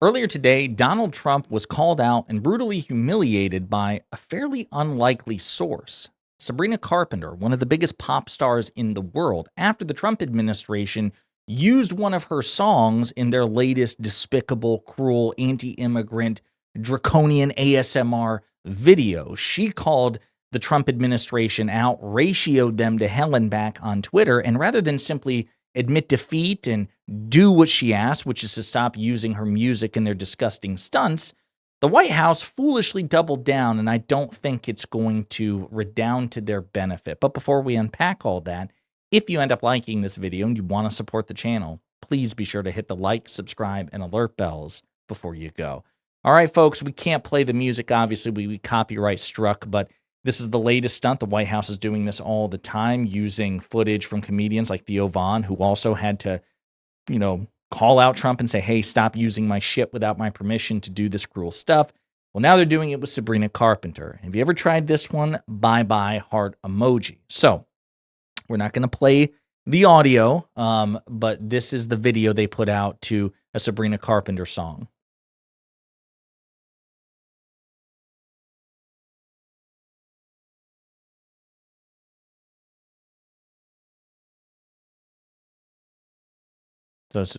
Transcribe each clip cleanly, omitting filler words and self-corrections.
Earlier today, Donald Trump was called out and brutally humiliated by a fairly unlikely source. Sabrina Carpenter, one of the biggest pop stars in the world, after the Trump administration used one of her songs in their latest despicable, cruel, anti immigrant, draconian ASMR video. She called the Trump administration out, ratioed them to hell and back on Twitter, and rather than simply admit defeat and do what she asked, which is to stop using her music in their disgusting stunts, the White House foolishly doubled down, and I don't think it's going to redound to their benefit. But before we unpack all that, if you end up liking this video and you want to support the channel, please be sure to hit the like, subscribe, and alert bells before you go. All right, folks, we can't play the music. Obviously, we copyright struck, but this is the latest stunt. The White House is doing this all the time, using footage from comedians like Theo Von, who also had to, call out Trump and say, hey, stop using my shit without my permission to do this cruel stuff. Well, now they're doing it with Sabrina Carpenter. Have you ever tried this one? Bye-bye heart emoji. So we're not going to play the audio, but this is the video they put out to a Sabrina Carpenter song. So it's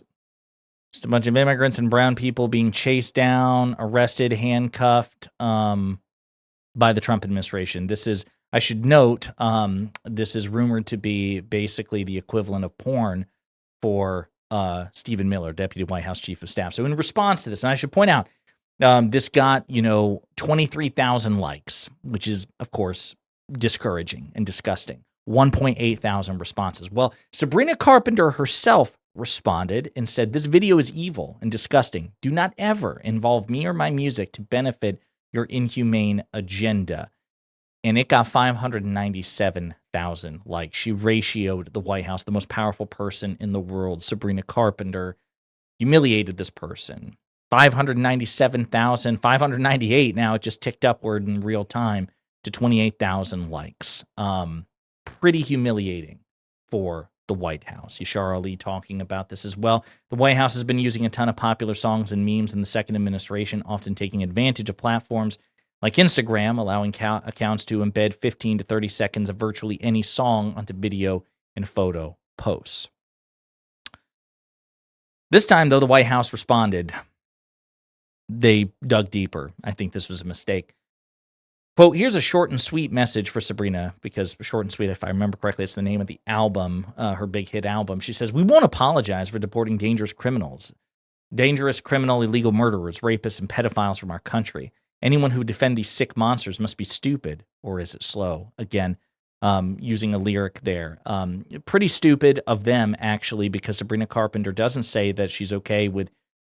just a bunch of immigrants and brown people being chased down, arrested, handcuffed by the Trump administration. This is, I should note, this is rumored to be basically the equivalent of porn for Stephen Miller, Deputy White House Chief of Staff. So in response to this, and I should point out, this got, 23,000 likes, which is, of course, discouraging and disgusting. 1.8 thousand responses. Well, Sabrina Carpenter herself responded and said, this video is evil and disgusting. Do not ever involve me or my music to benefit your inhumane agenda. And it got 597,000 likes. She ratioed the White House, the most powerful person in the world, Sabrina Carpenter, humiliated this person. 597,000, 598 now. It just ticked upward in real time to 28,000 likes. Pretty humiliating for the White House. Yashar Ali talking about this as well. The White House has been using a ton of popular songs and memes in the second administration, often taking advantage of platforms like Instagram, allowing accounts to embed 15 to 30 seconds of virtually any song onto video and photo posts. This time, though, the White House responded. They dug deeper. I think this was a mistake. Quote, here's a short and sweet message for Sabrina, because short and sweet, if I remember correctly, it's the name of the album, her big hit album. She says, we won't apologize for deporting dangerous criminals, illegal murderers, rapists, and pedophiles from our country. Anyone who would defend these sick monsters must be stupid, or is it slow? Again, using a lyric there. Pretty stupid of them, actually, because Sabrina Carpenter doesn't say that she's okay with,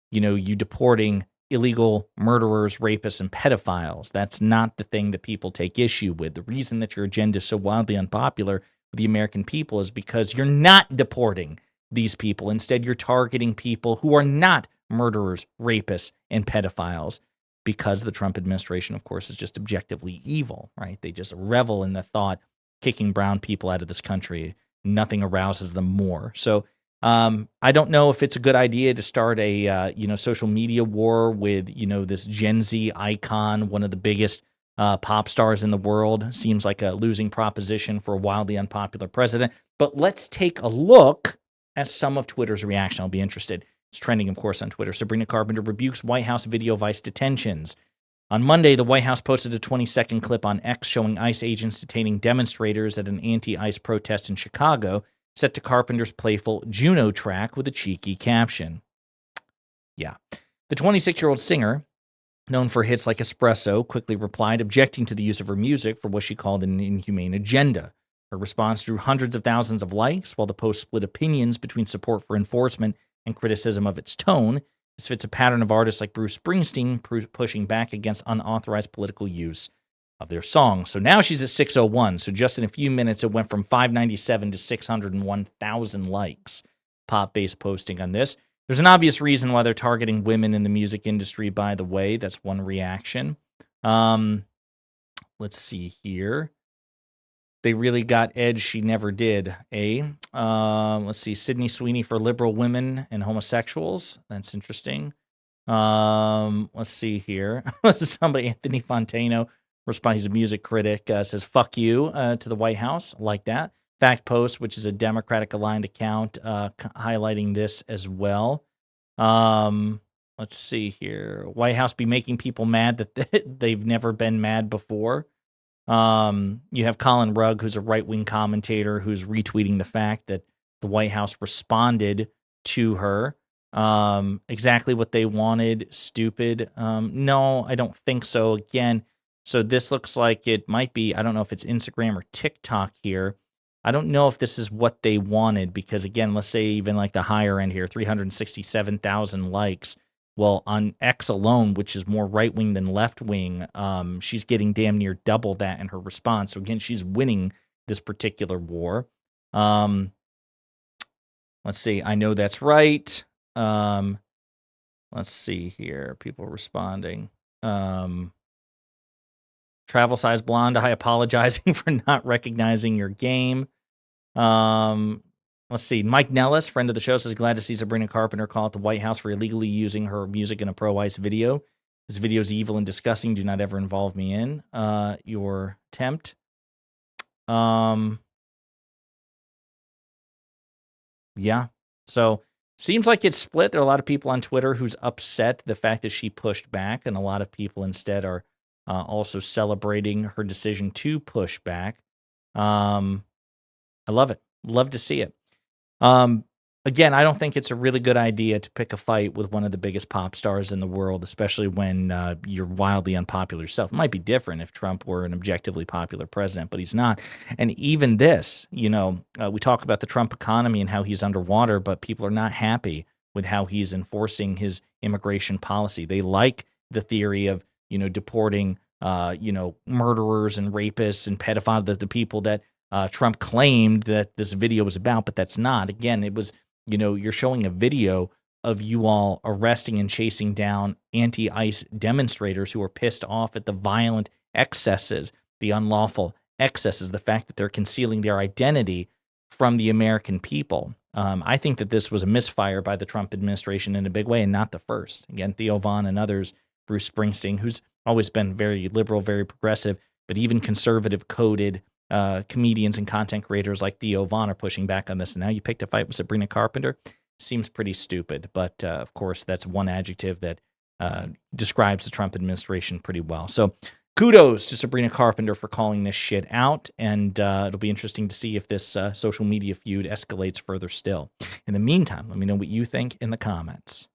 you deporting illegal murderers, rapists, and pedophiles. That's not the thing that people take issue with. The reason that your agenda is so wildly unpopular with the American people is because you're not deporting these people. Instead, you're targeting people who are not murderers, rapists, and pedophiles, because the Trump administration, of course, is just objectively evil, right? They just revel in the thought, kicking brown people out of this country. Nothing arouses them more. So I don't know if it's a good idea to start a, social media war with, this Gen Z icon, one of the biggest pop stars in the world. Seems like a losing proposition for a wildly unpopular president. But let's take a look at some of Twitter's reaction. I'll be interested. It's trending, of course, on Twitter. Sabrina Carpenter rebukes White House video vice detentions. On Monday, the White House posted a 20-second clip on X showing ICE agents detaining demonstrators at an anti-ICE protest in Chicago, set to Carpenter's playful Juno track with a cheeky caption. Yeah. The 26-year-old singer, known for hits like Espresso, quickly replied, objecting to the use of her music for what she called an inhumane agenda. Her response drew hundreds of thousands of likes, while the post split opinions between support for enforcement and criticism of its tone. This fits a pattern of artists like Bruce Springsteen pushing back against unauthorized political use of their songs. So now she's at 601. So just in a few minutes, it went from 597 to 601,000 likes. Pop-based posting on this. There's an obvious reason why they're targeting women in the music industry, by the way. That's one reaction. Let's see here. They really got edge she never did, eh? Let's see. Sydney Sweeney for liberal women and homosexuals. That's interesting. Let's see here. Somebody, Anthony Fontano, respond. He's a music critic. Says "fuck you" to the White House. I like that. Fact Post, which is a Democratic aligned account, highlighting this as well. Let's see here. White House be making people mad that they've never been mad before. You have Colin Rugg, who's a right-wing commentator, who's retweeting the fact that the White House responded to her. Exactly what they wanted. Stupid. No, I don't think so. Again, so this looks like it might be, I don't know if it's Instagram or TikTok here. I don't know if this is what they wanted because, again, let's say even like the higher end here, 367,000 likes. Well, on X alone, which is more right-wing than left-wing, she's getting damn near double that in her response. So, again, she's winning this particular war. Let's see. I know that's right. Let's see here. People responding. Travel size blonde, I apologizing for not recognizing your game. Let's see. Mike Nellis, friend of the show, says glad to see Sabrina Carpenter call out the White House for illegally using her music in a pro-ICE video. This video is evil and disgusting. Do not ever involve me in your attempt. Yeah. So seems like it's split. There are a lot of people on Twitter who's upset the fact that she pushed back, and a lot of people instead are also celebrating her decision to push back. I love it. Love to see it. Again, I don't think it's a really good idea to pick a fight with one of the biggest pop stars in the world, especially when you're wildly unpopular yourself. It might be different if Trump were an objectively popular president, but he's not. And even this, we talk about the Trump economy and how he's underwater, but people are not happy with how he's enforcing his immigration policy. They like the theory of, deporting, murderers and rapists and pedophiles, the people that Trump claimed that this video was about, but that's not. Again, it was, you're showing a video of you all arresting and chasing down anti-ICE demonstrators who are pissed off at the violent excesses, the unlawful excesses, the fact that they're concealing their identity from the American people. I think that this was a misfire by the Trump administration in a big way and not the first. Again, Theo Vaughn and others, Bruce Springsteen, who's always been very liberal, very progressive, but even conservative coded comedians and content creators like Theo Vaughn are pushing back on this. And now you picked a fight with Sabrina Carpenter. Seems pretty stupid. But of course, that's one adjective that describes the Trump administration pretty well. So kudos to Sabrina Carpenter for calling this shit out. And it'll be interesting to see if this social media feud escalates further still. In the meantime, let me know what you think in the comments.